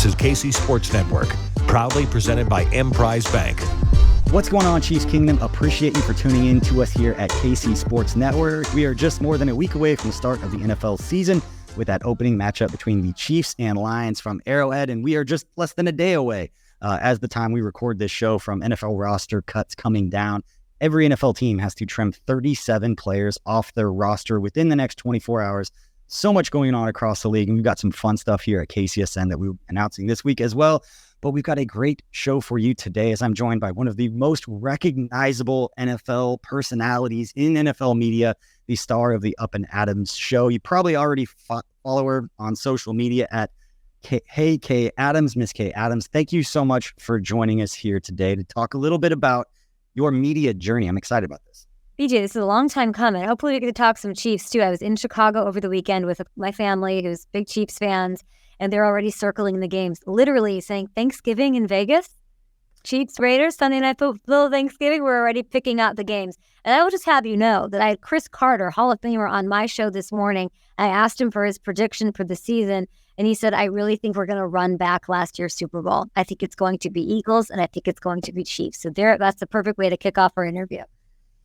is KC Sports Network, proudly presented by Emprise Bank. What's going on, Chiefs Kingdom? Appreciate you for tuning in to us here at KC Sports Network. We are just more than a week away from the start of the NFL season with that opening matchup between the Chiefs and Lions from Arrowhead, and we are just less than a day away as the time we record this show from NFL roster cuts coming down. Every NFL team has to trim 37 players off their roster within the next 24 hours. So much going on across the league, and we've got some fun stuff here at KCSN that we're announcing this week as well. But we've got a great show for you today as I'm joined by one of the most recognizable NFL personalities in NFL media, the star of the Up and Adams show. You probably already follow her on social media at Hey Kay Adams, Miss Kay Adams. Thank you so much for joining us here today to talk a little bit about your media journey. I'm excited about this. BJ, this is a long time coming. Hopefully we get to talk some Chiefs too. I was in Chicago over the weekend with my family who's big Chiefs fans, and they're already circling the games, literally saying Thanksgiving in Vegas, Chiefs, Raiders, Sunday Night Football, Thanksgiving, we're already picking out the games. And I will just have you know that I had Chris Carter, Hall of Famer, on my show this morning. I asked him for his prediction for the season, and he said, I really think we're going to run back last year's Super Bowl. I think it's going to be Eagles, and I think it's going to be Chiefs. So that's the perfect way to kick off our interview.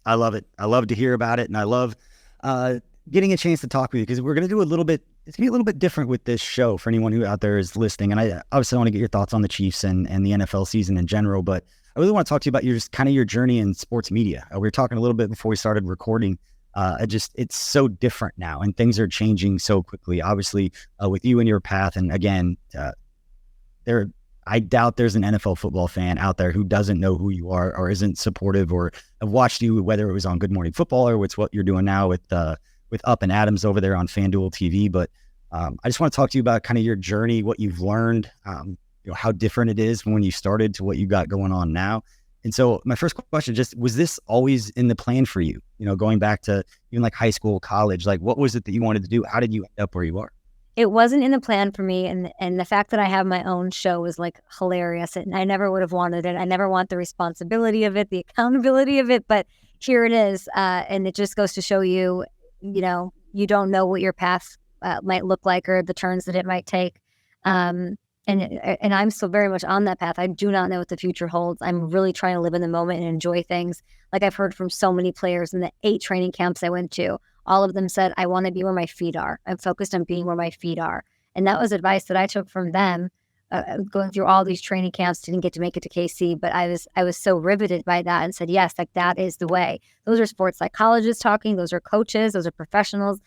I love it. I love to hear about it, and I love getting a chance to talk with you because we're going to do it's going to be a little bit different with this show for anyone who out there is listening. And I obviously want to get your thoughts on the Chiefs and the NFL season in general, but I really want to talk to you about your journey in sports media. We were talking a little bit before we started recording. It's so different now, and things are changing so quickly, obviously, with you and your path. And again, I doubt there's an NFL football fan out there who doesn't know who you are or isn't supportive or have watched you, whether it was on Good Morning Football or it's what you're doing now with Up and Adams over there on FanDuel TV. But I just want to talk to you about kind of your journey, what you've learned, how different it is from when you started to what you got going on now. And so my first question, was this always in the plan for you? Going back to even like high school, college, like what was it that you wanted to do? How did you end up where you are? It wasn't in the plan for me, and the fact that I have my own show was like hilarious, and I never would have wanted it. I never want the responsibility of it, the accountability of it, but here it is, and it just goes to show you, you don't know what your path might look like or the turns that it might take, and I'm still very much on that path. I do not know what the future holds. I'm really trying to live in the moment and enjoy things. Like I've heard from so many players in the 8 training camps I went to. All of them said, I want to be where my feet are. I'm focused on being where my feet are. And that was advice that I took from them, going through all these training camps. Didn't get to make it to KC, but I was so riveted by that and said, yes, like that is the way. Those are sports psychologists talking. Those are coaches. Those are professionals,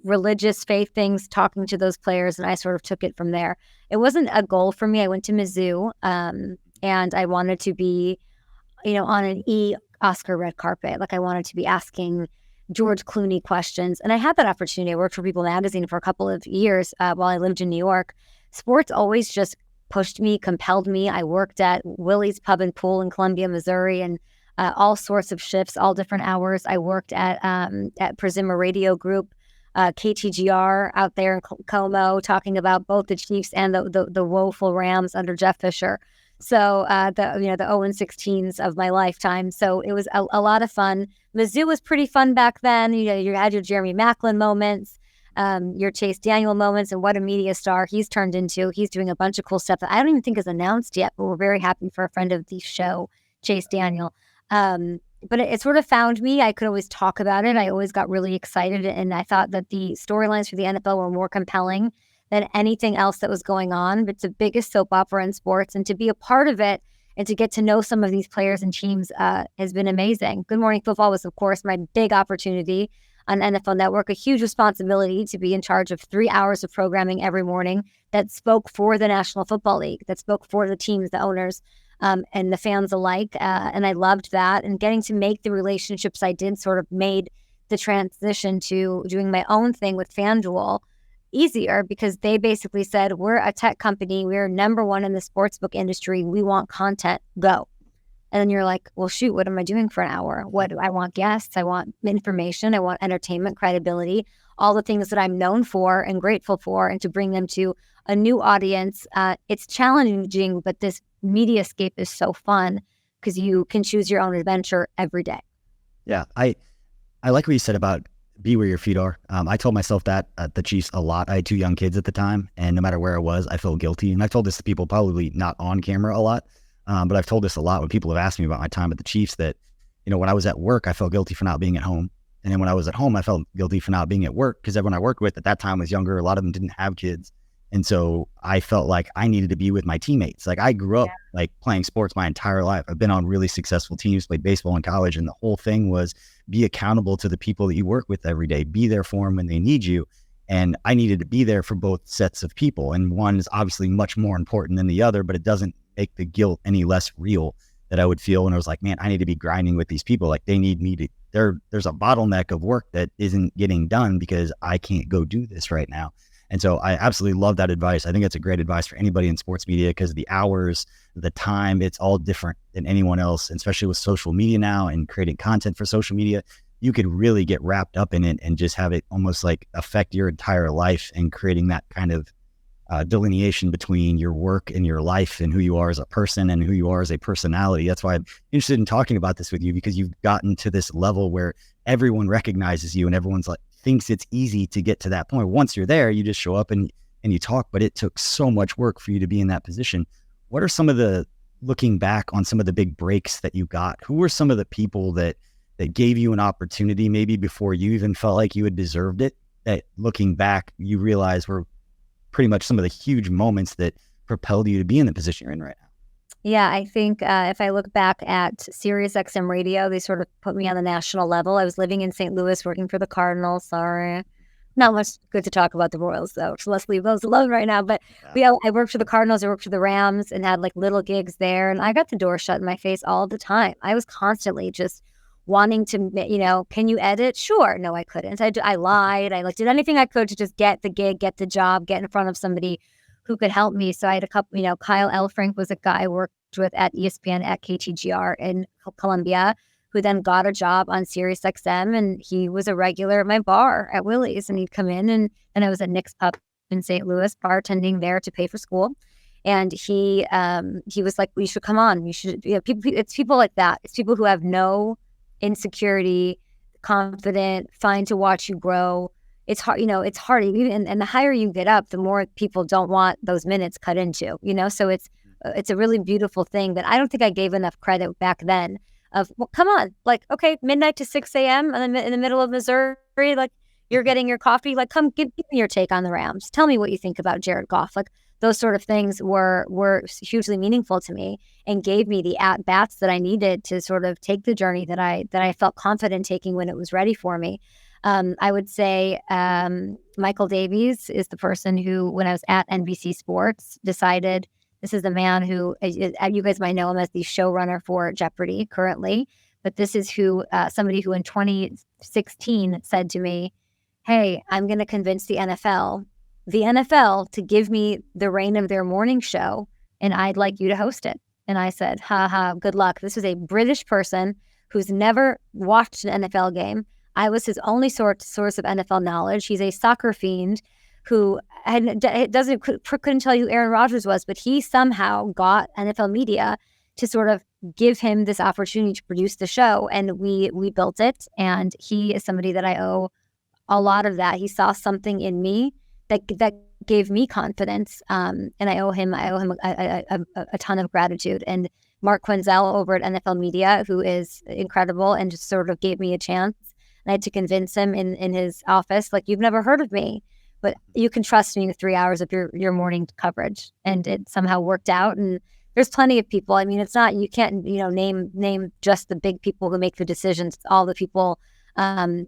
religious faith things talking to those players. And I sort of took it from there. It wasn't a goal for me. I went to Mizzou and I wanted to be, on an Oscar red carpet. Like I wanted to be asking George Clooney questions. And I had that opportunity. I worked for People Magazine for a couple of years while I lived in New York. Sports always just pushed me, compelled me. I worked at Willie's Pub and Pool in Columbia, Missouri, and all sorts of shifts, all different hours. I worked at Prisima Radio Group, KTGR out there in Como, talking about both the Chiefs and the woeful Rams under Jeff Fisher. So the 0-16s of my lifetime. So it was a lot of fun. Mizzou was pretty fun back then. You had your Jeremy Maclin moments, your Chase Daniel moments, and what a media star he's turned into. He's doing a bunch of cool stuff that I don't even think is announced yet, but we're very happy for a friend of the show, Chase Daniel. But it sort of found me. I could always talk about it. I always got really excited, and I thought that the storylines for the NFL were more compelling than anything else that was going on. But it's the biggest soap opera in sports, and to be a part of it and to get to know some of these players and teams has been amazing. Good Morning Football was, of course, my big opportunity on NFL Network, a huge responsibility to be in charge of 3 hours of programming every morning that spoke for the National Football League, that spoke for the teams, the owners, and the fans alike. And I loved that. And getting to make the relationships I did sort of made the transition to doing my own thing with FanDuel easier, because they basically said, we're a tech company. We're number one in the sportsbook industry. We want content. Go. And then you're like, well, shoot, what am I doing for an hour? What do I want? Guests. I want information. I want entertainment, credibility, all the things that I'm known for and grateful for, and to bring them to a new audience. It's challenging, but this mediascape is so fun because you can choose your own adventure every day. Yeah. I like what you said about be where your feet are. I told myself that at the Chiefs a lot. I had 2 young kids at the time, and no matter where I was, I felt guilty. And I've told this to people probably not on camera a lot, but I've told this a lot when people have asked me about my time at the Chiefs that, when I was at work, I felt guilty for not being at home. And then when I was at home, I felt guilty for not being at work because everyone I worked with at that time was younger. A lot of them didn't have kids. And so I felt like I needed to be with my teammates. Like I grew up like playing sports my entire life. I've been on really successful teams, played baseball in college. And the whole thing was be accountable to the people that you work with every day, be there for them when they need you. And I needed to be there for both sets of people. And one is obviously much more important than the other, but it doesn't make the guilt any less real that I would feel when I was like, man, I need to be grinding with these people. Like they need me to, there's a bottleneck of work that isn't getting done because I can't go do this right now. And so I absolutely love that advice. I think it's a great advice for anybody in sports media because the hours, the time, it's all different than anyone else, and especially with social media now and creating content for social media. You could really get wrapped up in it and just have it almost like affect your entire life and creating that kind of delineation between your work and your life and who you are as a person and who you are as a personality. That's why I'm interested in talking about this with you, because you've gotten to this level where everyone recognizes you and everyone's like, thinks it's easy to get to that point. Once you're there, you just show up and you talk, but it took so much work for you to be in that position. What are some of the, looking back on some of the big breaks that you got, who were some of the people that gave you an opportunity maybe before you even felt like you had deserved it, that looking back, you realize were pretty much some of the huge moments that propelled you to be in the position you're in right now? Yeah, I think if I look back at Sirius XM radio, they sort of put me on the national level. I was living in St. Louis working for the Cardinals. Sorry. Not much good to talk about the Royals, though. So let's leave those alone right now. But yeah, I worked for the Cardinals. I worked for the Rams and had like little gigs there. And I got the door shut in my face all the time. I was constantly just wanting to, can you edit? Sure. No, I couldn't. I lied. I did anything I could to just get the gig, get the job, get in front of somebody who could help me. So I had a couple, Kyle Elfrink was a guy I worked with at ESPN at KTGR in Columbia, who then got a job on Sirius XM, and he was a regular at my bar at Willie's, and he'd come in and I was at Nick's Pub in St. Louis, bartending there to pay for school. And he was like, well, you should come on. You should, it's people like that. It's people who have no insecurity, confident, fine to watch you grow. It's hard, it's hard. And the higher you get up, the more people don't want those minutes cut into, so it's a really beautiful thing that I don't think I gave enough credit back then of, well, come on, like, okay, midnight to 6 a.m. in the middle of Missouri, like you're getting your coffee, like come give me your take on the Rams. Tell me what you think about Jared Goff. Like those sort of things were hugely meaningful to me and gave me the at-bats that I needed to sort of take the journey that I felt confident taking when it was ready for me. I would say Michael Davies is the person who, when I was at NBC Sports, decided this is the man who, you guys might know him as the showrunner for Jeopardy currently, but this is somebody who in 2016 said to me, hey, I'm going to convince the NFL to give me the reign of their morning show, and I'd like you to host it. And I said, good luck. This was a British person who's never watched an NFL game. I was his only source of NFL knowledge. He's a soccer fiend who couldn't tell you who Aaron Rodgers was, but he somehow got NFL media to sort of give him this opportunity to produce the show, and we built it. And he is somebody that I owe a lot of that. He saw something in me that gave me confidence, and I owe him a ton of gratitude. And Mark Quenzel over at NFL Media, who is incredible and just sort of gave me a chance. And I had to convince him in his office, like, you've never heard of me, but you can trust me with 3 hours of your morning coverage. And it somehow worked out. And there's plenty of people. I mean, it's not, you can't, name just the big people who make the decisions. It's all the people from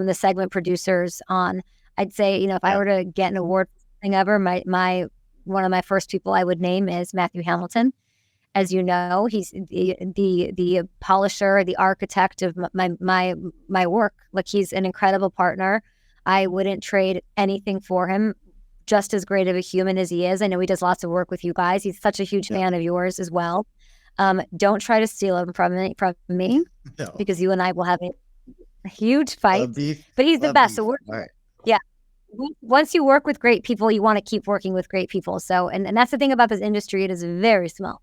the segment producers on. I'd say, if I were to get an award thing ever, one of my first people I would name is Matthew Hamilton. As you know, he's the polisher, the architect of my work. Like, he's an incredible partner. I wouldn't trade anything for him. Just as great of a human as he is. I know he does lots of work with you guys. He's such a huge fan of yours as well. Don't try to steal him from me no. Because you and I will have a huge fight. But he's the best. So yeah. Once you work with great people, you want to keep working with great people. So, and that's the thing about this industry. It is very small.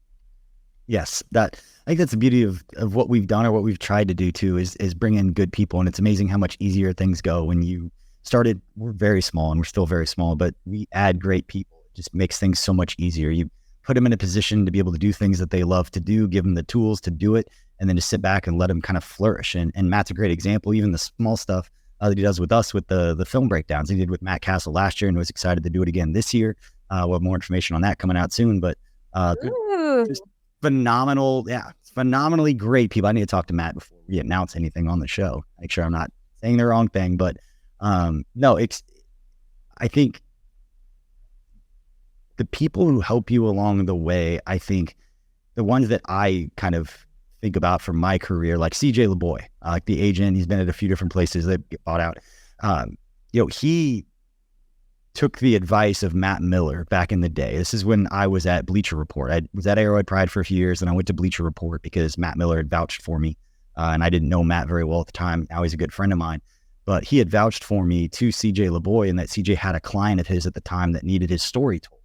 Yes, that I think that's the beauty of what we've done, or what we've tried to do too, is bring in good people. And it's amazing how much easier things go when you started. We're very small, and we're still very small, but we add great people. It just makes things so much easier. You put them in a position to be able to do things that they love to do, give them the tools to do it, and then just sit back and let them kind of flourish. And Matt's a great example. Even the small stuff that he does with us with the film breakdowns, he did with Matt Castle last year, and was excited to do it again this year. We'll have more information on that coming out soon, but just phenomenal. Yeah, it's phenomenally great people. I need to talk to Matt before we announce anything on the show. Make sure I'm not saying the wrong thing, but no, I think the people who help you along the way, I think the ones that I kind of think about from my career, like CJ LeBoy, like the agent, he's been at a few different places that get bought out. He took the advice of Matt Miller back in the day. This is when I was at Bleacher Report. I was at Arrowhead Pride for a few years, and I went to Bleacher Report because Matt Miller had vouched for me. And I didn't know Matt very well at the time. Now he's a good friend of mine. But he had vouched for me to CJ LeBoy, and that CJ had a client of his at the time that needed his story told.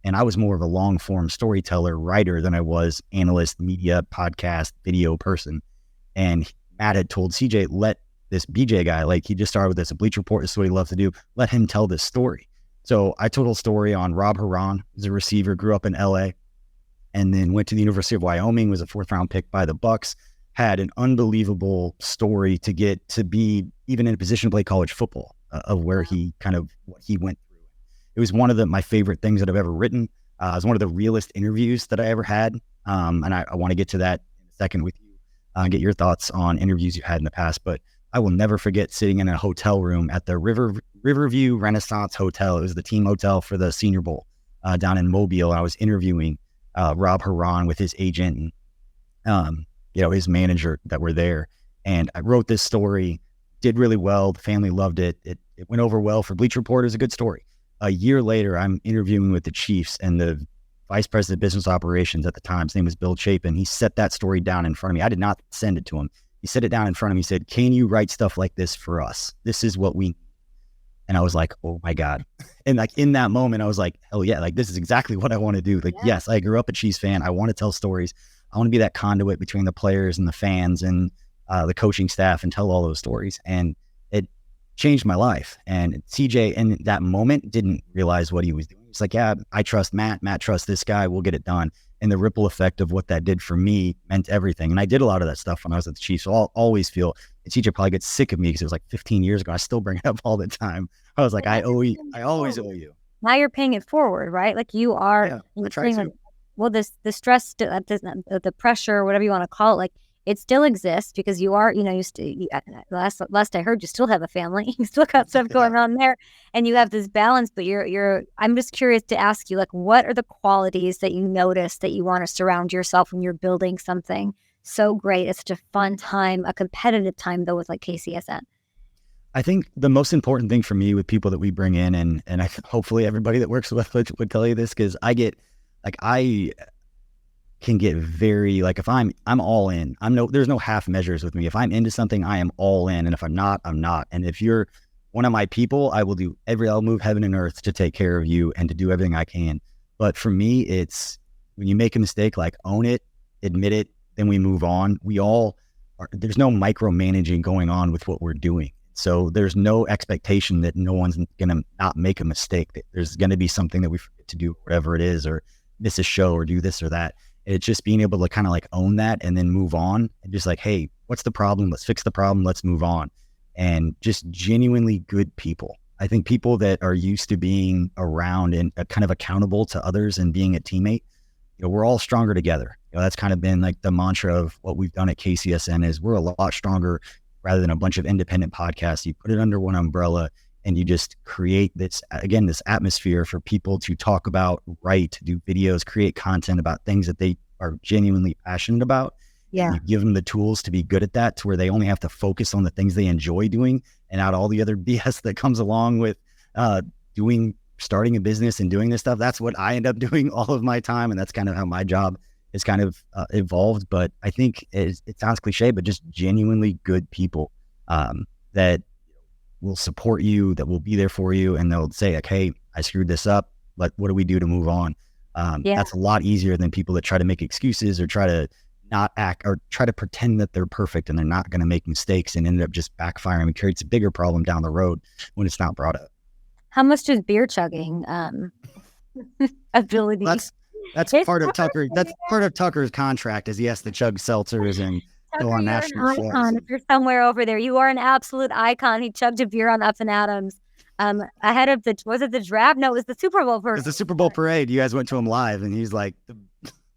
And I was more of a long form storyteller, writer than I was analyst, media, podcast, video person. And Matt had told CJ, let this BJ guy, like he just started with this, a Bleacher Report, this is what he loves to do, let him tell this story. So I told a story on Rob Haran, who's a receiver, grew up in LA, and then went to the University of Wyoming, was a 4th round pick by the Bucks, had an unbelievable story to get to be even in a position to play college football, of where he kind of, what he went through. It was one of my favorite things that I've ever written. It was one of the realest interviews that I ever had. And I want to get to that in a second with you, get your thoughts on interviews you've had in the past. But I will never forget sitting in a hotel room at the Riverview Renaissance Hotel. It was the team hotel for the Senior Bowl down in Mobile. I was interviewing Rob Haran with his agent and his manager that were there. And I wrote this story, did really well. The family loved it. It went over well for Bleacher Report. It was a good story. A year later, I'm interviewing with the Chiefs, and the vice president of business operations at the time, his name was Bill Chapin. He set that story down in front of me. I did not send it to him. He set it down in front of me. He said, can you write stuff like this for us? This is what we need. And I was like, oh my God. And like in that moment, I was like, hell yeah, like this is exactly what I want to do. Like, yes, I grew up a Chiefs fan. I want to tell stories. I want to be that conduit between the players and the fans and the coaching staff and tell all those stories. And it changed my life. And CJ in that moment didn't realize what he was doing. It's like, yeah, I trust Matt. Matt trusts this guy. We'll get it done. And the ripple effect of what that did for me meant everything. And I did a lot of that stuff when I was at the Chiefs. So I'll always feel, and CJ probably gets sick of me because it was like 15 years ago. I still bring it up all the time. I was like, I owe you. I always owe you. Now you're paying it forward, right? Like you are. Yeah, I try to. Well, the stress, the pressure, whatever you want to call it, like it still exists because you are, last I heard, you still have a family, you still got stuff going on there, and you have this balance. But I'm just curious to ask you, like, what are the qualities that you notice that you want to surround yourself when you're building something so great? It's such a fun time, a competitive time though, with like KCSN. I think the most important thing for me with people that we bring in, and hopefully everybody that works with would tell you this, because I can get very, like, if I'm all in, there's no half measures with me. If I'm into something, I am all in. And if I'm not, I'm not. And if you're one of my people, I'll move heaven and earth to take care of you and to do everything I can. But for me, it's when you make a mistake, like own it, admit it, then we move on. There's no micromanaging going on with what we're doing. So there's no expectation that no one's going to not make a mistake. That there's going to be something that we forget to do, whatever it is, or miss a show or do this or that. It's just being able to kind of like own that and then move on and just like, hey, what's the problem? Let's fix the problem. Let's move on. And just genuinely good people. I think people that are used to being around and kind of accountable to others and being a teammate, we're all stronger together. That's kind of been like the mantra of what we've done at KCSN is we're a lot stronger rather than a bunch of independent podcasts. You put it under one umbrella and you just create this atmosphere for people to talk about, write, do videos, create content about things that they are genuinely passionate about. Yeah. And you give them the tools to be good at that, to where they only have to focus on the things they enjoy doing and out all the other BS that comes along with starting a business and doing this stuff. That's what I end up doing all of my time. And that's kind of how my job is kind of evolved. But I think it sounds cliche, but just genuinely good people that will support you, that will be there for you, and they'll say like, hey, I screwed this up, but what do we do to move on? That's a lot easier than people that try to make excuses or try to not act or try to pretend that they're perfect and they're not going to make mistakes and end up just backfiring and creates a bigger problem down the road when it's not brought up. How much does beer chugging ability? That's part of Tucker. That's part of Tucker's contract is he has to chug seltzers and go on national shows. If you're somewhere over there, you are an absolute icon. He chugged a beer on Up and Adams ahead of was it the draft? No, it was the Super Bowl parade. It was the Super Bowl parade. You guys went to him live, and he's like,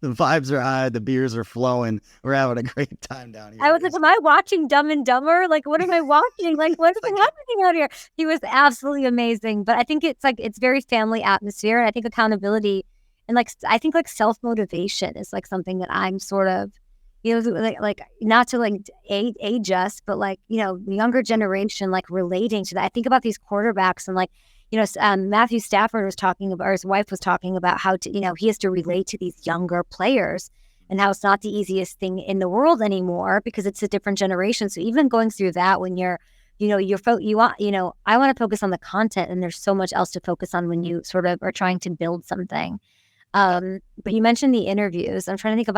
the vibes are high, the beers are flowing. We're having a great time down here. I was like, am I watching Dumb and Dumber? Like, what am I watching? Like, what is happening out here? He was absolutely amazing. But I think it's very family atmosphere. And I think accountability and I think self-motivation is something that I'm sort of, like not to age us, but the younger generation, relating to that. I think about these quarterbacks and Matthew Stafford was talking about, or his wife was talking about how to, he has to relate to these younger players and how it's not the easiest thing in the world anymore because it's a different generation. So even going through that when I want to focus on the content and there's so much else to focus on when you sort of are trying to build something. But you mentioned the interviews. I'm trying to think of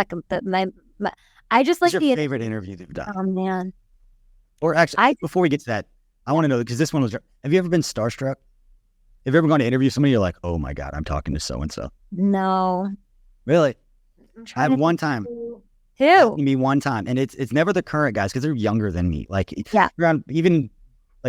I just like your favorite interview you've done. Oh man. Or actually, before we get to that, I want to know, because this one was, have you ever been starstruck? Have you ever gone to interview somebody, you're like, oh my God, I'm talking to so-and-so? No. Really? I have one time. Who? Me one time. And it's never the current guys because they're younger than me. Around even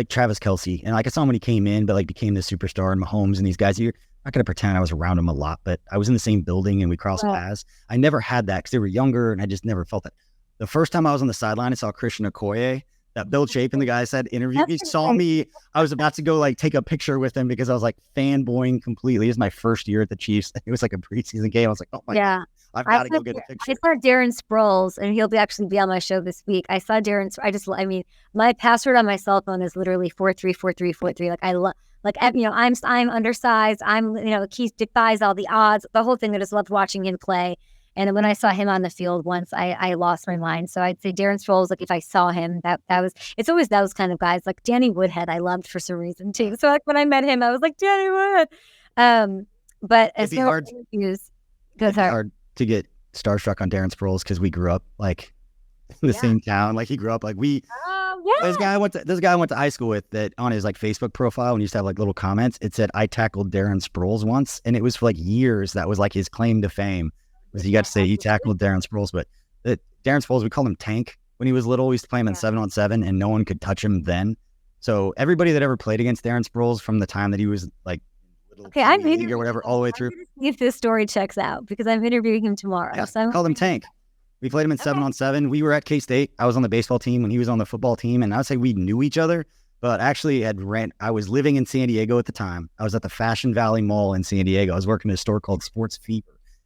Travis Kelce. And I saw him when he came in, but became the superstar and Mahomes and these guys. You're not going to pretend I was around him a lot, but I was in the same building and we crossed paths. I never had that because they were younger and I just never felt that. The first time I was on the sideline, I saw Christian Okoye. That Bill Chapin, the guy said interview. He saw me. I was about to go take a picture with him because I was fanboying completely. It was my first year at the Chiefs. It was a preseason game. I was like, oh my God, I've got to go get a picture. I saw Darren Sproles, and he'll actually be on my show this week. I saw Darren. My password on my cell phone is literally 434343. I'm undersized. He defies all the odds. The whole thing. I just loved watching him play. And when I saw him on the field once, I lost my mind. So I'd say Darren Sproles, if I saw him, it's always those kind of guys. Danny Woodhead, I loved for some reason too. So when I met him, I was like, Danny Woodhead. But as far as interviews, it's hard to get starstruck on Darren Sproles because we grew up in the same town. He grew up This guy I went to high school with that on his Facebook profile, and used to have little comments. It said, I tackled Darren Sproles once. And it was for years. That was his claim to fame. Was he got to say he tackled Darren Sproles, but Darren Sproles, we called him Tank when he was little. We used to play him in 7-on-7 and no one could touch him then. So everybody that ever played against Darren Sproles from the time that he was little league or whatever, all the way through. See if this story checks out because I'm interviewing him tomorrow. Yeah, so called him Tank. We played him in 7-on-7. We were at K-State. I was on the baseball team when he was on the football team. And I would say we knew each other, but actually I was living in San Diego at the time. I was at the Fashion Valley Mall in San Diego. I was working at a store called Sports Fever.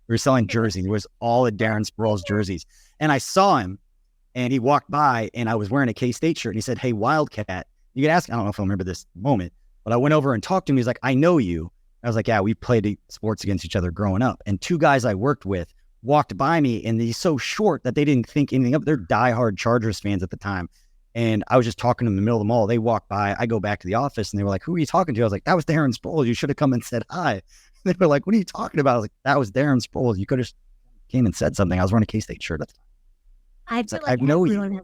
We were selling jerseys. It was all of Darren Sproles jerseys. And I saw him and he walked by and I was wearing a K-State shirt and he said, hey, Wildcat. You could ask, I don't know if I remember this moment, but I went over and talked to him. He's like, I know you. I was like, yeah, we played sports against each other growing up. And two guys I worked with walked by me and he's so short that they didn't think anything of it. They're diehard Chargers fans at the time. And I was just talking to them in the middle of the mall. They walked by. I go back to the office and they were like, who are you talking to? I was like, that was Darren Sproles. You should have come and said hi. They were like, what are you talking about? I was like, that was Darren Sproles. You could have came and said something. I was wearing a K-State shirt at the time. I know you.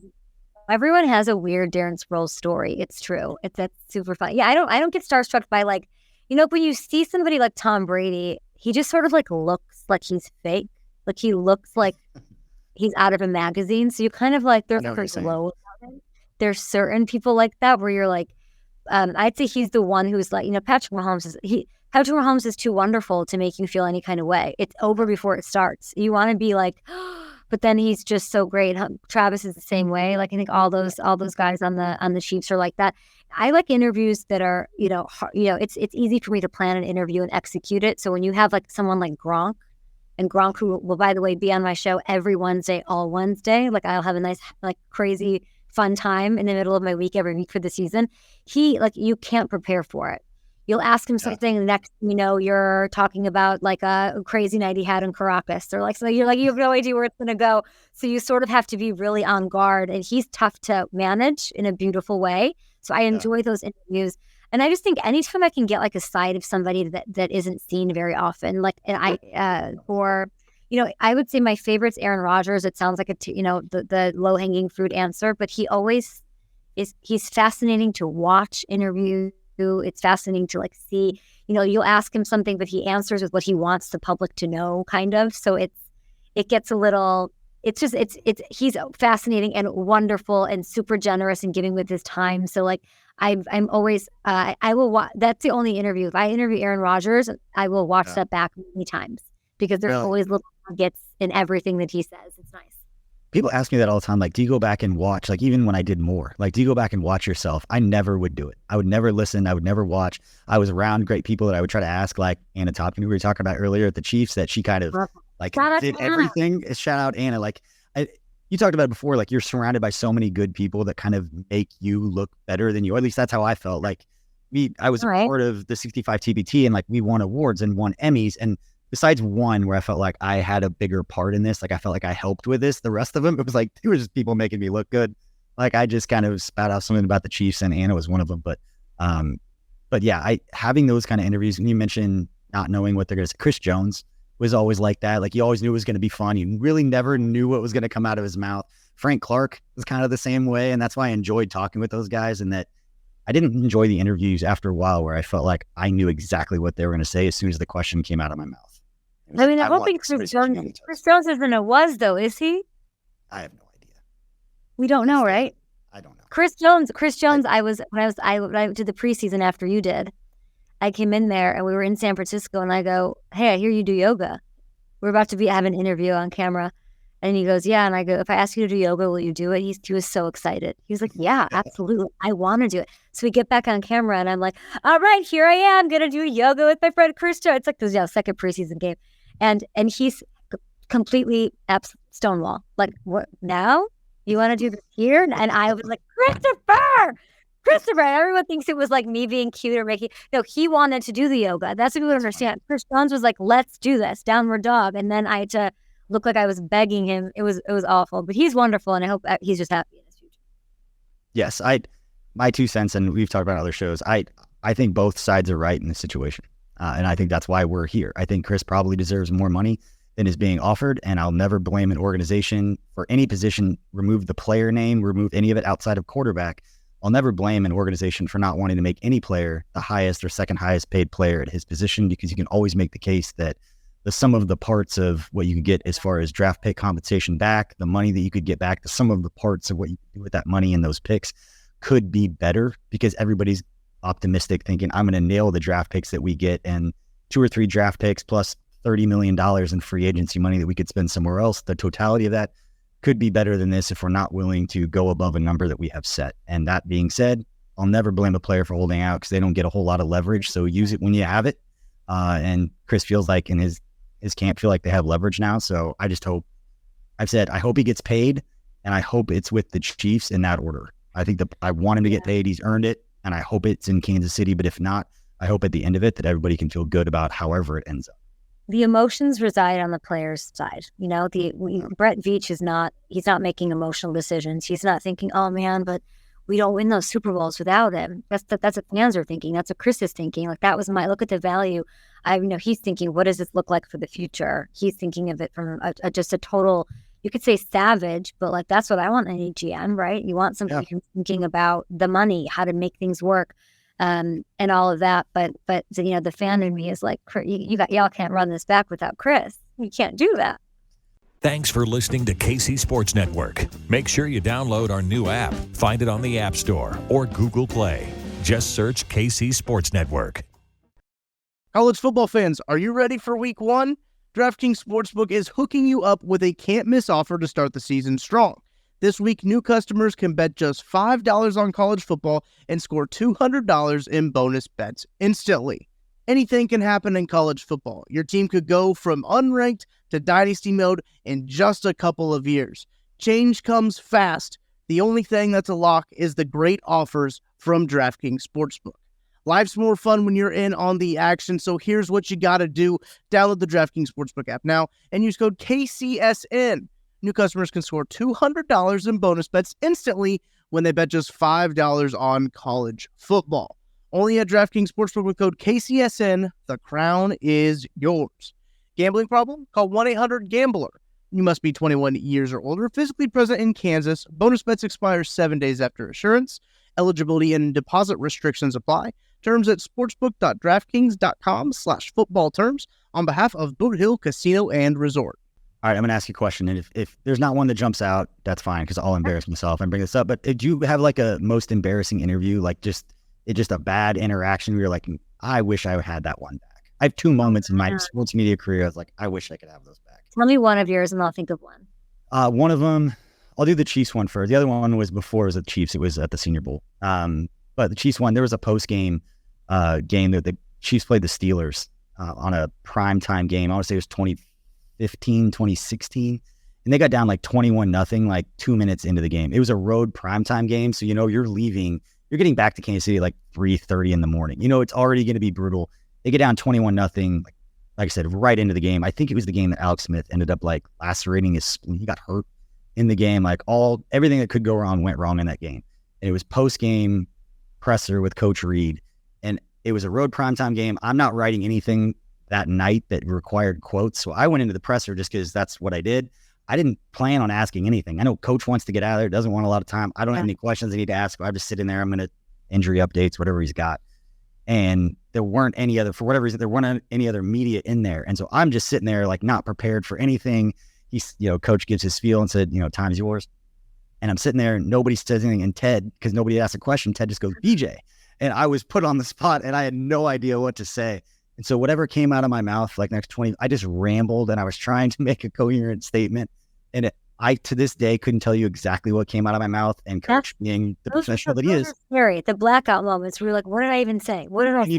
Everyone has a weird Darren Sproles story. It's true. That's super fun. Yeah, I don't get starstruck by when you see somebody like Tom Brady, he just sort of looks like he's fake. He looks like he's out of a magazine. So you kind of there's glow about him. There's certain people like that where you're I'd say he's the one who's Patrick Mahomes is too wonderful to make you feel any kind of way. It's over before it starts. You want to be but then he's just so great. Travis is the same way. I think all those guys on the Chiefs are like that. I like interviews that are, it's easy for me to plan an interview and execute it. So when you have someone like Gronk, and Gronk, who will, by the way, be on my show every Wednesday, all Wednesday. I'll have a nice, crazy fun time in the middle of my week every week for the season. He, you can't prepare for it. You'll ask him something, and next you're talking about a crazy night he had in Caracas, or so you have no idea where it's going to go. So you sort of have to be really on guard, and he's tough to manage in a beautiful way. So I enjoy those interviews. And I just think anytime I can get like a side of somebody that isn't seen very often, like, and I would say my favorite's Aaron Rodgers. It sounds like the low hanging fruit answer, but he always he's fascinating to watch interview. It's fascinating to like see, you'll ask him something, but he answers with what he wants the public to know, kind of. So it gets a little, he's fascinating and wonderful and super generous and giving with his time. So like, I'm always, I will watch, that's the only interview. If I interview Aaron Rodgers, I will watch that back many times because there's always little nuggets in everything that he says. It's nice. People ask me that all the time. Like, do you go back and watch? Like, even when I did more, like, do you go back and watch yourself? I never would do it. I would never listen. I would never watch. I was around great people that I would try to ask, like Anna Topkin, who we were talking about earlier at the Chiefs, that she kind of like did everything. Shout out Anna. Like, you talked about it before, like you're surrounded by so many good people that kind of make you look better than you. At least that's how I felt. Like I was a part of the 65 TBT and like we won awards and won Emmys. And besides one where I felt like I had a bigger part in this, like I felt like I helped with this, the rest of them, it was like, it was just people making me look good. Like I just kind of spat out something about the Chiefs and Anna was one of them. But yeah, having those kind of interviews, and you mentioned not knowing what they're going to say. Chris Jones was always like that. Like you always knew it was going to be fun. You really never knew what was going to come out of his mouth. Frank Clark was kind of the same way. And that's why I enjoyed talking with those guys, and that I didn't enjoy the interviews after a while where I felt like I knew exactly what they were going to say as soon as the question came out of my mouth. I mean, I don't think Chris Jones isn't a was though, is he? I have no idea. We don't know, right? I don't know. Chris Jones. When I did the preseason after you did, I came in there and we were in San Francisco and I go, "Hey, I hear you do yoga. We're about to have an interview on camera." And he goes, "Yeah." And I go, "If I ask you to do yoga, will you do it?" He was so excited. He was like, "Yeah, absolutely. I want to do it." So we get back on camera and I'm like, "All right, here I am going to do yoga with my friend Chris Jones." It's like the second preseason game. And he's completely stonewall. Like, what now? You want to do this here? And I was like, Christopher. Everyone thinks it was like me being cute or making. No, he wanted to do the yoga. That's what people understand. Chris Jones was like, "Let's do this, downward dog." And then I had to look like I was begging him. It was awful. But he's wonderful, and I hope he's just happy in his future. Yes, my 2 cents, and we've talked about other shows. I think both sides are right in this situation. And I think that's why we're here. I think Chris probably deserves more money than is being offered, and I'll never blame an organization for any position, remove the player name, remove any of it outside of quarterback. I'll never blame an organization for not wanting to make any player the highest or second highest paid player at his position, because you can always make the case that the sum of the parts of what you can get as far as draft pick compensation back, the money that you could get back, the sum of the parts of what you can do with that money and those picks could be better, because everybody's optimistic thinking I'm going to nail the draft picks that we get, and 2 or 3 draft picks plus $30 million in free agency money that we could spend somewhere else. The totality of that could be better than this if we're not willing to go above a number that we have set. And that being said, I'll never blame a player for holding out because they don't get a whole lot of leverage. So use it when you have it. And Chris feels like in his camp feel like they have leverage now. So I just hope, I hope he gets paid, and I hope it's with the Chiefs in that order. I want him to get paid. He's earned it. And I hope it's in Kansas City, but if not, I hope at the end of it that everybody can feel good about however it ends up. The emotions reside on the player's side. Brett Veach he's not making emotional decisions. He's not thinking, "Oh man, but we don't win those Super Bowls without him." That's what fans are thinking. That's what Chris is thinking. Like, that was look at the value. He's thinking, what does this look like for the future? He's thinking of it from just a total, you could say savage, but like, that's what I want in a GM, right? You want somebody who's thinking about the money, how to make things work, and all of that. But the fan in me is like, y'all can't run this back without Chris. You can't do that. Thanks for listening to KC Sports Network. Make sure you download our new app. Find it on the App Store or Google Play. Just search KC Sports Network. College football fans, are you ready for Week 1? DraftKings Sportsbook is hooking you up with a can't-miss offer to start the season strong. This week, new customers can bet just $5 on college football and score $200 in bonus bets instantly. Anything can happen in college football. Your team could go from unranked to dynasty mode in just a couple of years. Change comes fast. The only thing that's a lock is the great offers from DraftKings Sportsbook. Life's more fun when you're in on the action, so here's what you got to do. Download the DraftKings Sportsbook app now and use code KCSN. New customers can score $200 in bonus bets instantly when they bet just $5 on college football. Only at DraftKings Sportsbook with code KCSN. The crown is yours. Gambling problem? Call 1-800-GAMBLER. You must be 21 years or older, physically present in Kansas. Bonus bets expire 7 days after issuance. Eligibility and deposit restrictions apply. Terms at sportsbook.draftkings.com/football terms on behalf of Boot Hill Casino and Resort. All right, I'm going to ask you a question. And if there's not one that jumps out, that's fine because I'll embarrass myself and bring this up. But did you have like a most embarrassing interview, like just a bad interaction where you're like, I wish I had that one back? I have 2 moments in my sports media career. I was like, I wish I could have those back. Tell me one of yours and I'll think of one. One of them, I'll do the Chiefs one first. The other one was before it was the Chiefs. It was at the Senior Bowl. But the Chiefs one, there was a post-game game that the Chiefs played the Steelers on a primetime game. I want to say it was 2015, 2016. And they got down like 21-0, like 2 minutes into the game. It was a road primetime game. So, you're getting back to Kansas City like 3:30 in the morning. It's already going to be brutal. They get down 21-0, like I said, right into the game. I think it was the game that Alex Smith ended up like lacerating his spleen. He got hurt in the game. Like everything that could go wrong went wrong in that game. And it was post-game presser with Coach Reed. And it was a road primetime game. I'm not writing anything that night that required quotes. So I went into the presser just because that's what I did. I didn't plan on asking anything. I know Coach wants to get out of there, doesn't want a lot of time. I don't have any questions I need to ask. I'm just sitting there. I'm going to injury updates, whatever he's got. And there weren't any other, for whatever reason, there weren't any other media in there. And so I'm just sitting there like not prepared for anything. He's, Coach gives his spiel and said, time's yours. And I'm sitting there and nobody says anything. And Ted, because nobody asked a question, Ted just goes, BJ. And I was put on the spot and I had no idea what to say. And so whatever came out of my mouth, like next 20, I just rambled and I was trying to make a coherent statement. And I, to this day, couldn't tell you exactly what came out of my mouth. And Coach, being the professional that he is, scary. The blackout moments where you're like, what did I even say? What did I say?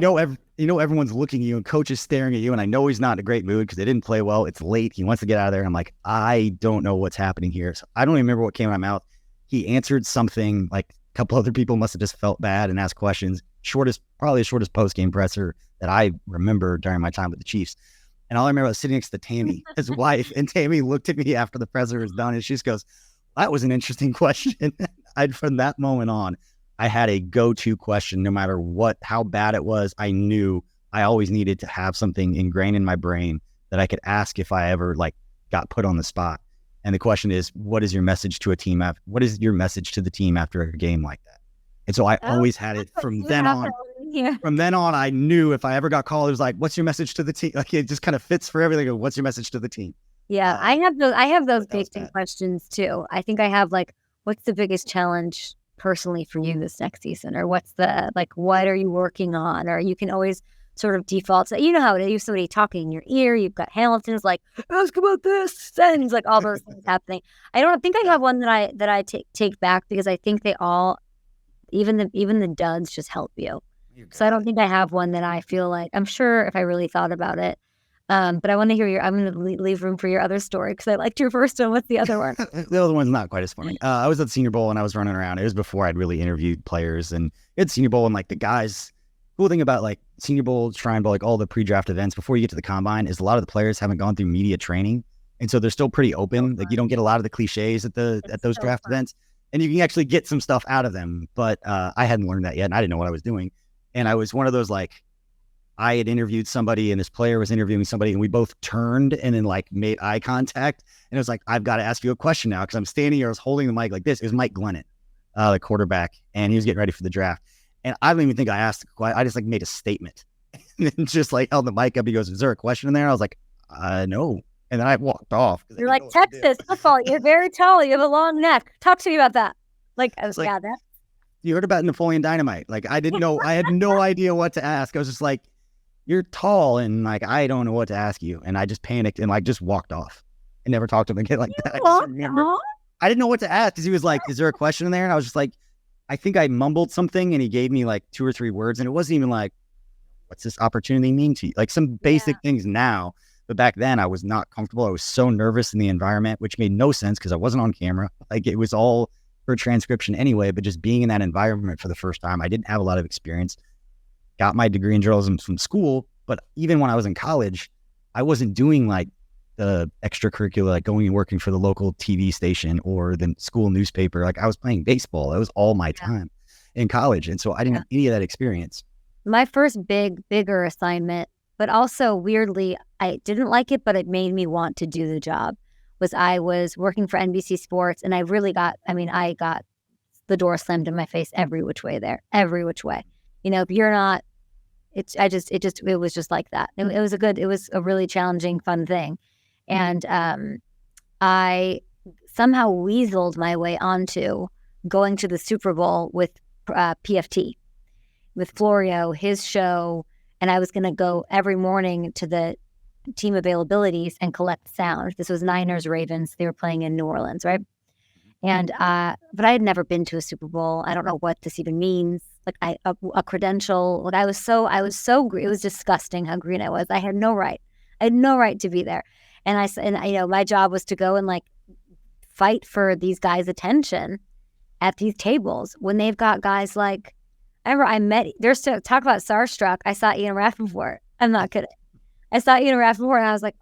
Everyone's looking at you and Coach is staring at you. And I know he's not in a great mood because they didn't play well. It's late. He wants to get out of there. And I'm like, I don't know what's happening here. So I don't even remember what came out of my mouth. He answered something like a couple other people must have just felt bad and asked questions. Probably the shortest post-game presser that I remember during my time with the Chiefs. And all I remember was sitting next to Tammy, his wife, and Tammy looked at me after the presser was done and she just goes, that was an interesting question. From that moment on, I had a go-to question no matter how bad it was. I knew I always needed to have something ingrained in my brain that I could ask if I ever got put on the spot. And the question is, what is your message to a team? What is your message to the team after a game like that? And so I always had it from then on. Yeah. From then on, I knew if I ever got called, it was like, what's your message to the team? Like, it just kind of fits for everything. What's your message to the team? Yeah, I have those basic questions too. I think I have what's the biggest challenge personally for you this next season? Or what's what are you working on? Or you can always sort of default to, how it is, you have somebody talking in your ear, you've got Hamilton's like, ask about this, and like all those things happening. I don't think I have one that I take back because I think they all, even the duds just help you. So I don't think I have one that I feel like, I'm sure if I really thought about it. But I want to hear I'm going to leave room for your other story because I liked your first one. What's the other one? The other one's not quite as funny. I was at the Senior Bowl and I was running around. It was before I'd really interviewed players, and it's Senior Bowl and the guys, cool thing about Senior Bowl, Shrine Bowl, all the pre-draft events before you get to the combine is a lot of the players haven't gone through media training. And so they're still pretty open. You don't get a lot of the cliches at those draft events, and you can actually get some stuff out of them. But I hadn't learned that yet and I didn't know what I was doing. And I was one of those, I had interviewed somebody and this player was interviewing somebody and we both turned and then made eye contact. And it was like, I've got to ask you a question now because I'm standing here. I was holding the mic like this. It was Mike Glennon, the quarterback, and he was getting ready for the draft. And I don't even think I asked. I just made a statement and then just held the mic up. He goes, is there a question in there? I was like, no. And then I walked off. You're like, Texas football. You're very tall. You have a long neck. Talk to me about that. Yeah, that. You heard about Napoleon Dynamite. I didn't know. I had no idea what to ask. I was just like, you're tall and I don't know what to ask you. And I just panicked and just walked off and never talked to him again like that. I didn't know what to ask because he was like, is there a question in there? And I was just like, I think I mumbled something and he gave me 2 or 3 words and it wasn't even what's this opportunity mean to you? Some basic things now. But back then I was not comfortable. I was so nervous in the environment, which made no sense because I wasn't on camera. It was all for transcription anyway, but just being in that environment for the first time, I didn't have a lot of experience. Got my degree in journalism from school, but even when I was in college, I wasn't doing the extracurricular, going and working for the local TV station or the school newspaper. I was playing baseball. That was all my time in college. And so I didn't have any of that experience. my first bigger assignment, but also weirdly, I didn't like it, but it made me want to do the job, was I was working for NBC Sports, and I got the door slammed in my face every which way there, every which way. If you're not, it was just like that. It was a really challenging, fun thing. And I somehow weaseled my way onto going to the Super Bowl with PFT, with Florio, his show, and I was going to go every morning to the team availabilities and collect sound. This was Niners Ravens. They were playing in New Orleans, right? And but I had never been to a Super Bowl. I don't know what this even means. Like a credential. Like I was so it was disgusting how green I was. I had no right. I had no right to be there. And my job was to go and like fight for these guys' attention at these tables when they've got guys like, I remember there's talk about starstruck. I saw Ian Rappaport. I'm not kidding. I saw Ian Rappaport and I was like,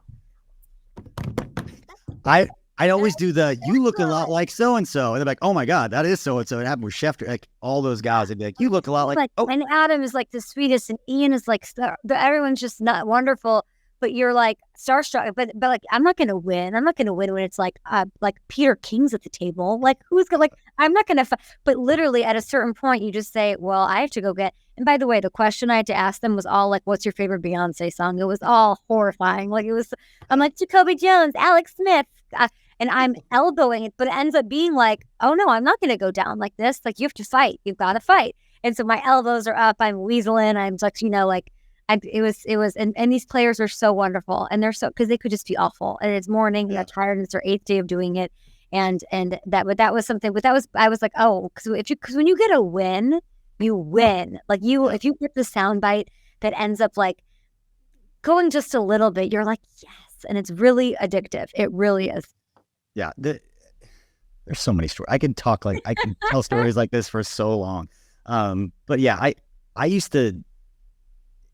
I always do you look a lot like so-and-so. And they're like, oh my God, that is so-and-so. It happened with Schefter, like all those guys. They'd be like, you look a lot like oh. And Adam is like the sweetest and Ian is like, everyone's just not wonderful. But you're like starstruck, but like I'm not gonna win. I'm not gonna win when it's like Peter King's at the table. Like who's gonna I'm not gonna. But literally at a certain point, you just say, "Well, I have to go get." And by the way, the question I had to ask them was all like, "What's your favorite Beyonce song?" It was all horrifying. Like it was. I'm like Jacoby Jones, Alex Smith, and I'm elbowing it, but it ends up being like, "Oh no, I'm not gonna go down like this. Like you have to fight. You've got to fight." And so my elbows are up. I'm weaseling. I'm like, it was, and these players are so wonderful, and they're so, because they could just be awful, and it's morning, they're tired, and it's their 8th day of doing it, and that was something, but I was like, oh, because when you get a win, you win, like if you get the soundbite that ends up like going just a little bit, you're like, yes, and it's really addictive. It really is. Yeah, there's so many stories. I can tell stories like this for so long, but yeah, I used to.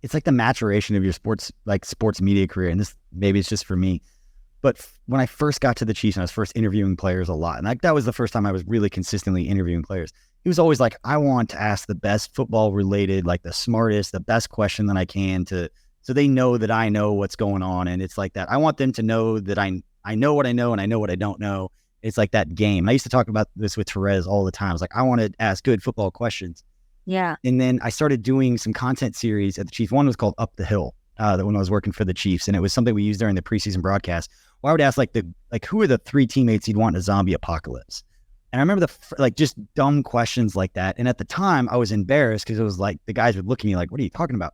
It's like the maturation of your sports media career. And this, maybe it's just for me, but when I first got to the Chiefs and I was first interviewing players a lot, and that was the first time I was really consistently interviewing players. It was always like, I want to ask the best football related, like the smartest, the best question that I can so they know that I know what's going on. And it's like that. I want them to know that I know what I know and I know what I don't know. It's like that game. I used to talk about this with Therese all the time. I was like, I want to ask good football questions. Yeah. And then I started doing some content series at the Chiefs. One was called Up the Hill, when I was working for the Chiefs. And it was something we used during the preseason broadcast. Where I would ask who are the 3 teammates you'd want in a zombie apocalypse? And I remember just dumb questions like that. And at the time I was embarrassed because it was like, the guys would look at me like, what are you talking about?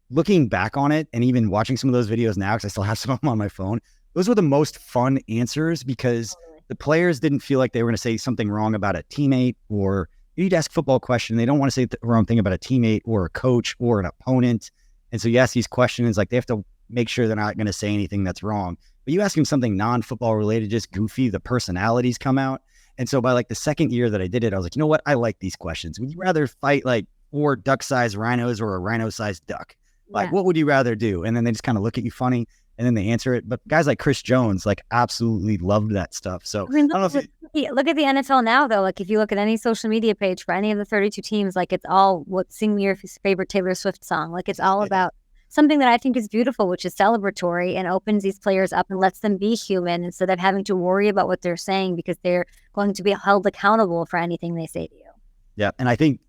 Looking back on it and even watching some of those videos now, because I still have some of them on my phone, those were the most fun answers because the players didn't feel like they were going to say something wrong about a teammate, or you'd ask a football question. They don't want to say the wrong thing about a teammate or a coach or an opponent. And so you ask these questions, like they have to make sure they're not going to say anything that's wrong. But you ask them something non-football related, just goofy, the personalities come out. And so by like the second year that I did it, I was like, you know what? I like these questions. Would you rather fight like 4 duck-sized rhinos or a rhino-sized duck? Like, what would you rather do? And then they just kind of look at you funny and then they answer it. But guys like Chris Jones, like absolutely loved that stuff. So look at the NFL now, though. Like if you look at any social media page for any of the 32 teams, like it's all sing me your favorite Taylor Swift song. Like it's all about something that I think is beautiful, which is celebratory and opens these players up and lets them be human instead of having to worry about what they're saying because they're going to be held accountable for anything they say to you. Yeah. And I think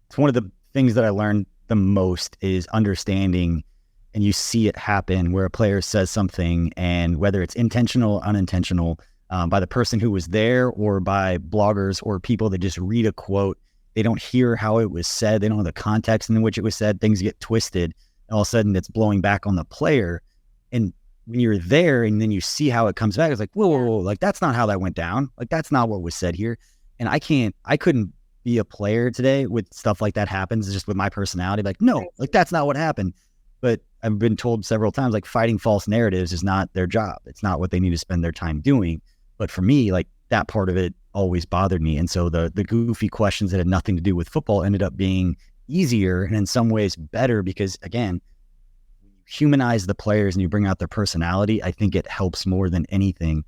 it's one of the things that I learned the most is understanding, and you see it happen where a player says something, and whether it's intentional or unintentional, by the person who was there or by bloggers or people that just read a quote, they don't hear how it was said. They don't know the context in which it was said. Things get twisted. And all of a sudden it's blowing back on the player. And when you're there and then you see how it comes back, it's like, whoa, like that's not how that went down. Like that's not what was said here. And I couldn't be a player today with stuff like that happens just with my personality. Like, no, like that's not what happened. But I've been told several times, like fighting false narratives is not their job. It's not what they need to spend their time doing. But for me, like that part of it always bothered me. And so the goofy questions that had nothing to do with football ended up being easier and in some ways better because, again, you humanize the players and you bring out their personality. I think it helps more than anything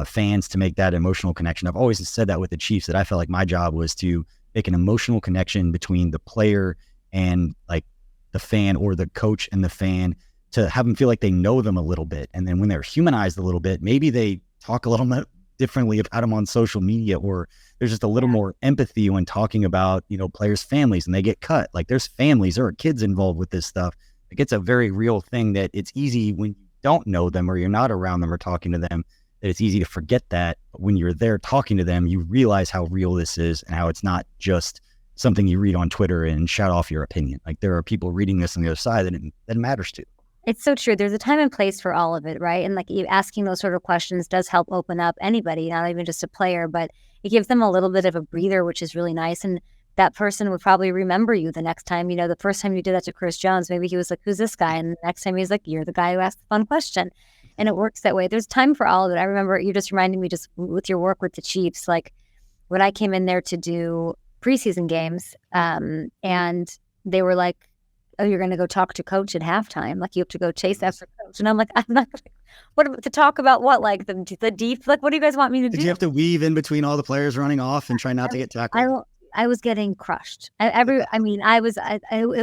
fans to make that emotional connection. I've always said that with the Chiefs, that I felt like my job was to make an emotional connection between the player and like the fan or the coach and the fan, to have them feel like they know them a little bit. And then when they're humanized a little bit, maybe they talk a little bit differently about them on social media, or there's just a little more empathy when talking about, players' families and they get cut. Like, there's families or kids involved with this stuff. Like, it's a very real thing that it's easy when you don't know them or you're not around them or talking to them, that it's easy to forget that. But when you're there talking to them, you realize how real this is and how it's not just something you read on Twitter and shout off your opinion. Like, there are people reading this on the other side that it matters to. It's so true. There's a time and place for all of it, right? And like, you asking those sort of questions does help open up anybody, not even just a player, but it gives them a little bit of a breather, which is really nice. And that person would probably remember you the next time. The first time you did that to Chris Jones, maybe he was like, who's this guy? And the next time he's like, you're the guy who asked the fun question. And it works that way. There's time for all of it. I remember you just reminded me, just with your work with the Chiefs, like when I came in there to do preseason games, and they were like, oh, you're going to go talk to coach at halftime. Like, you have to go chase after coach. And I'm like, I'm not going to. What, to talk about what? Like the deep, like, what do you guys want me to do? Did you have to weave in between all the players running off and try not to get tackled? I was getting crushed. It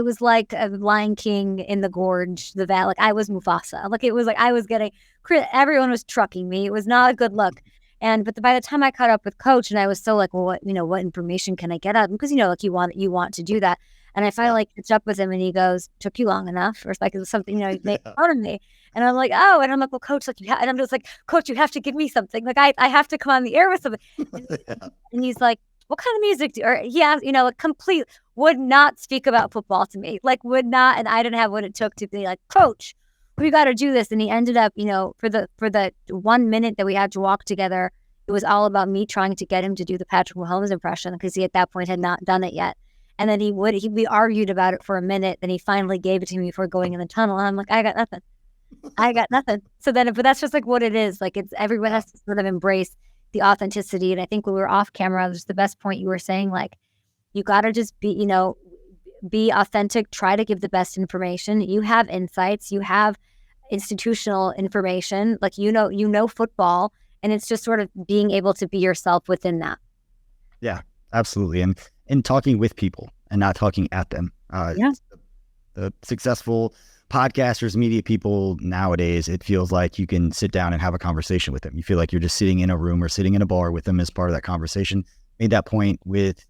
was like a Lion King in the gorge, the valley. Like, I was Mufasa. Like, it was like I was getting, everyone was trucking me. It was not a good look. But by the time I caught up with coach, and I was so like, well, what information can I get out of him? Because, like, you want to do that. And I finally catch up with him, and he goes, took you long enough. Or it's like, it was something, he made fun of me. And I'm like, oh, and I'm like, well, coach, like, and I'm just like, coach, you have to give me something. Like, I have to come on the air with something. And he's like, what kind of music do you, or he asked, like, complete, would not speak about football to me, like, would not. And I didn't have what it took to be like, coach, we got to do this. And he ended up, for the 1 minute that we had to walk together, it was all about me trying to get him to do the Patrick Mahomes impression, because he at that point had not done it yet. And then we argued about it for a minute. Then he finally gave it to me before going in the tunnel. And I'm like, I got nothing. So then, but that's just like what it is. Like, it's, everyone has to sort of embrace the authenticity. And I think when we were off camera, was the best point you were saying, like, you got to just be, be authentic, try to give the best information. You have insights, you have institutional information, like, football, and it's just sort of being able to be yourself within that. Yeah, absolutely. And talking with people and not talking at them. The successful podcasters, media people nowadays, it feels like you can sit down and have a conversation with them. You feel like you're just sitting in a room or sitting in a bar with them as part of that conversation. Made that point with,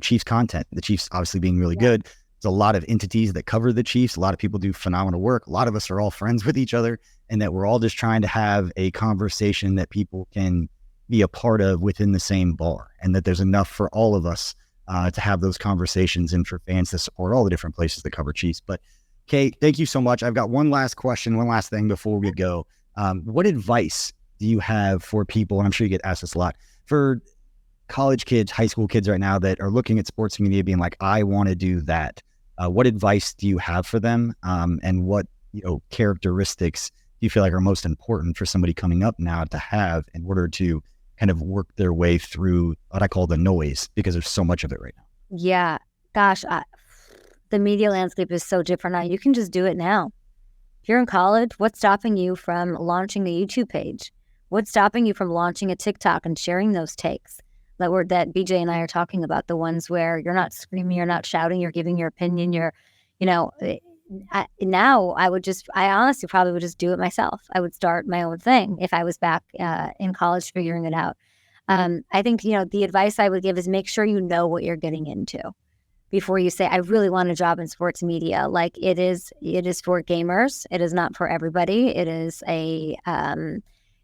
Chiefs content. The Chiefs obviously being really good. There's a lot of entities that cover the Chiefs. A lot of people do phenomenal work. A lot of us are all friends with each other, and that we're all just trying to have a conversation that people can be a part of within the same bar, and that there's enough for all of us to have those conversations and for fans to support all the different places that cover Chiefs. But Kay, thank you so much. I've got one last question, one last thing before we go. What advice do you have for people, and I'm sure you get asked this a lot, for college kids, high school kids right now that are looking at sports media being like, I want to do that. What advice do you have for them? And what characteristics do you feel like are most important for somebody coming up now to have in order to kind of work their way through what I call the noise, because there's so much of it right now? Yeah, gosh, the media landscape is so different now. You can just do it now. If you're in college, what's stopping you from launching a YouTube page? What's stopping you from launching a TikTok and sharing those takes that BJ and I are talking about, the ones where you're not screaming, you're not shouting, you're giving your opinion, now I honestly probably would just do it myself. I would start my own thing if I was back in college figuring it out. I think, the advice I would give is make sure you know what you're getting into before you say, I really want a job in sports media. Like, it is for gamers. It is not for everybody. It is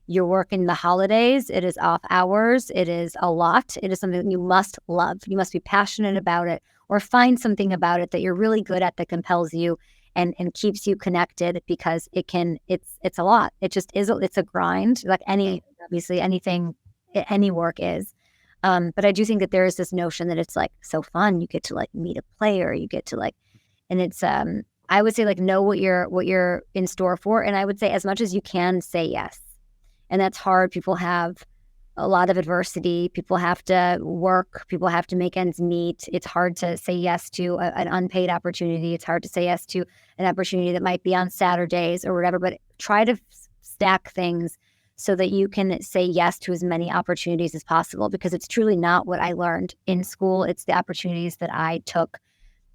you're working the holidays. It is off hours. It is a lot. It is something that you must love. You must be passionate about it, or find something about it that you're really good at that compels you and keeps you connected, because it's a lot. It just is. It's a grind, like anything, any work is. But I do think that there is this notion that it's like so fun. You get to like meet a player. You get to like, and it's I would say like know what you're in store for, and I would say as much as you can say yes. And that's hard. People have a lot of adversity. People have to work. People have to make ends meet. It's hard to say yes to an unpaid opportunity. It's hard to say yes to an opportunity that might be on Saturdays or whatever, but try to stack things so that you can say yes to as many opportunities as possible, because it's truly not what I learned in school. It's the opportunities that I took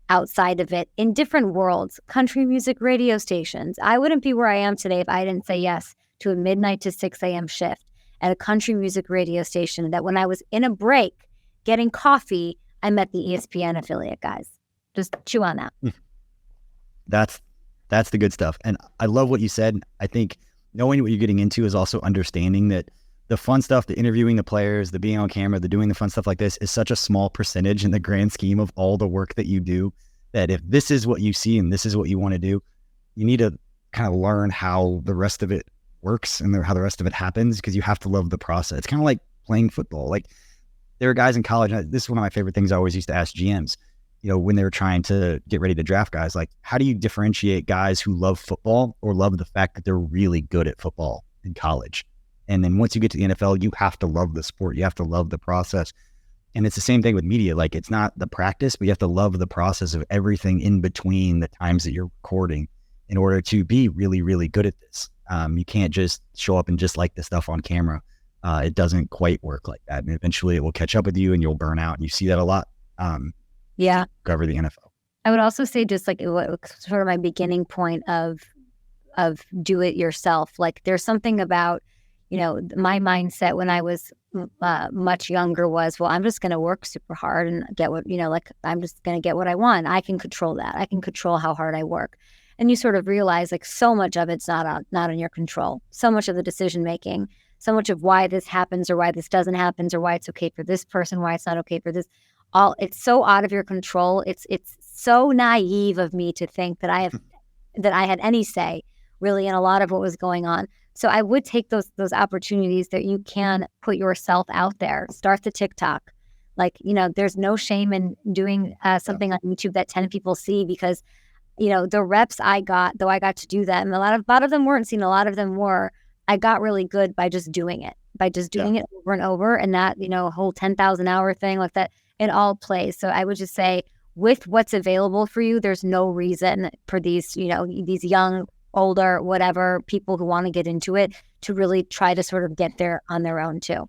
outside of it in different worlds, country music radio stations. I wouldn't be where I am today if I didn't say yes to a midnight to 6 a.m. shift at a country music radio station that when I was in a break getting coffee, I met the ESPN affiliate guys. Just chew on that. That's the good stuff. And I love what you said. I think knowing what you're getting into is also understanding that the fun stuff, the interviewing the players, the being on camera, the doing the fun stuff like this is such a small percentage in the grand scheme of all the work that you do, that if this is what you see and this is what you want to do, you need to kind of learn how the rest of it works and how the rest of it happens, because you have to love the process. It's kind of like playing football. Like, there are guys in college, and this is one of my favorite things I always used to ask GMs, when they were trying to get ready to draft guys, like, how do you differentiate guys who love football or love the fact that they're really good at football in college? And then once you get to the NFL, you have to love the sport. You have to love the process. And it's the same thing with media. Like, it's not the practice, but you have to love the process of everything in between the times that you're recording in order to be really, really good at this. You can't just show up and just like the stuff on camera. It doesn't quite work like that. And eventually it will catch up with you and you'll burn out. And you see that a lot. Cover the NFL. I would also say, just like what sort of my beginning point of do it yourself. Like, there's something about, my mindset when I was much younger was, well, I'm just going to work super hard and get what, I'm just going to get what I want. I can control that. I can control how hard I work. And you sort of realize, like, so much of it's not in your control. So much of the decision making, so much of why this happens or why this doesn't happen or why it's okay for this person, why it's not okay for this. It's so out of your control. It's so naive of me to think that I had any say really in a lot of what was going on. So I would take those opportunities that you can put yourself out there. Start the TikTok. Like, there's no shame in doing something on YouTube that 10 people see, because, the reps I got, though I got to do that, and a lot of them weren't seen, a lot of them were, I got really good by just doing it, it over and over. And that, whole 10,000 hour thing like that, it all plays. So I would just say, with what's available for you, there's no reason for these, these young, older, whatever people who want to get into it to really try to sort of get there on their own too.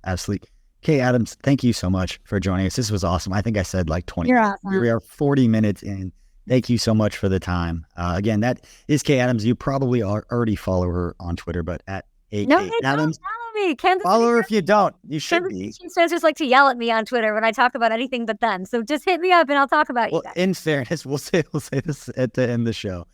Absolutely. Kay Adams, thank you so much for joining us. This was awesome. I think I said like 20 You're minutes. awesome. We are 40 minutes in. Thank you so much for the time. Again, that is Kay Adams. You probably already follow her on Twitter, but at No, Kay they Adams. don't follow me. Kansas Follow her City if you don't. You should Kansas be. City Chiefs like to yell at me on Twitter when I talk about anything but them. So just hit me up and I'll talk about you Well, guys. in fairness, we'll say this at the end of the show.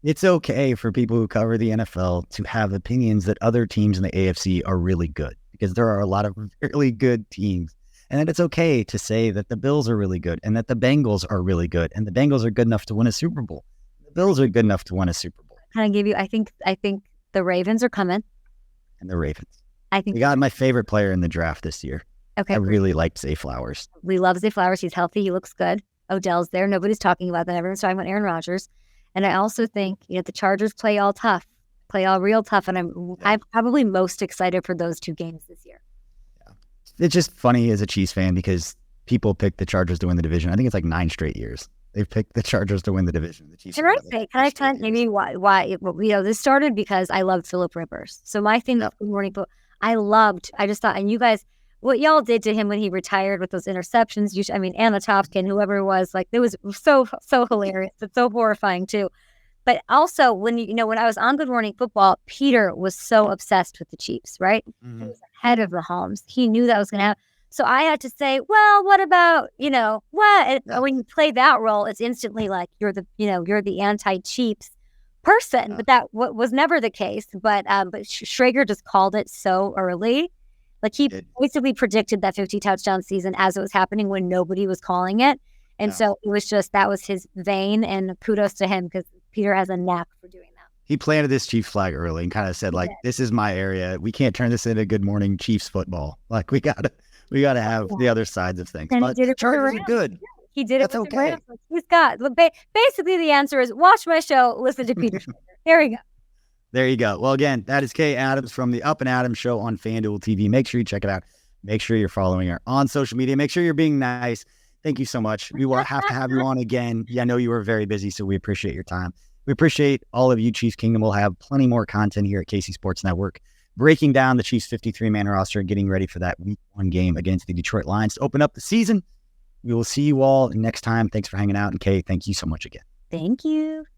It's okay for people who cover the NFL to have opinions that other teams in the AFC are really good, because there are a lot of really good teams. And that it's okay to say that the Bills are really good and that the Bengals are really good and the Bengals are good enough to win a Super Bowl. The Bills are good enough to win a Super Bowl. Can I give you, I think the Ravens are coming. And the Ravens. I think We got my favorite player in the draft this year. okay. I really liked Zay Flowers. We love Zay Flowers. He's healthy. He looks good. Odell's there. Nobody's talking about that. Everyone's talking about Aaron Rodgers. And I also think, the Chargers play all real tough. And I'm probably most excited for those two games this year. It's just funny as a Chiefs fan because people pick the Chargers to win the division. I think it's like 9 straight years. They've picked the Chargers to win the division. The Chiefs. Can I tell maybe why this started? Because I loved Phillip Rivers. So my thing with Good Morning Football, I just thought, and you guys, what y'all did to him when he retired with those interceptions, Anna Topkin, whoever it was, like, it was so hilarious. It's so horrifying too. But also when when I was on Good Morning Football, Peter was so obsessed with the Chiefs, right? Mhm. He was ahead of Mahomes. He knew that was going to happen. So I had to say, well, what about, what? And when you play that role, it's instantly like you're the anti-Chiefs person. But that was never the case. But Schrager just called it so early. Like, he basically predicted that 50 touchdown season as it was happening when nobody was calling it. And so it was just, that was his vein, and kudos to him, because Peter has a knack for doing that. He planted this Chiefs flag early and kind of said, like, this is my area. We can't turn this into Good Morning Chiefs football. Like, we gotta have the other sides of things. And But he did it for the Chargers are Rams. good. He did That's it with the okay. Rams. Like, he's got, basically the answer is watch my show, listen to Peter Schrager. There we go. There you go. Well, again, that is Kay Adams from the Up and Adams show on FanDuel TV. Make sure you check it out. Make sure you're following her on social media. Make sure you're being nice. Thank you so much. We will have to have you on again. Yeah, I know you were very busy, so we appreciate your time. We appreciate all of you. Chiefs Kingdom will have plenty more content here at KC Sports Network, breaking down the Chiefs 53-man roster and getting ready for that Week 1 game against the Detroit Lions to open up the season. We will see you all next time. Thanks for hanging out. And Kay, thank you so much again. Thank you.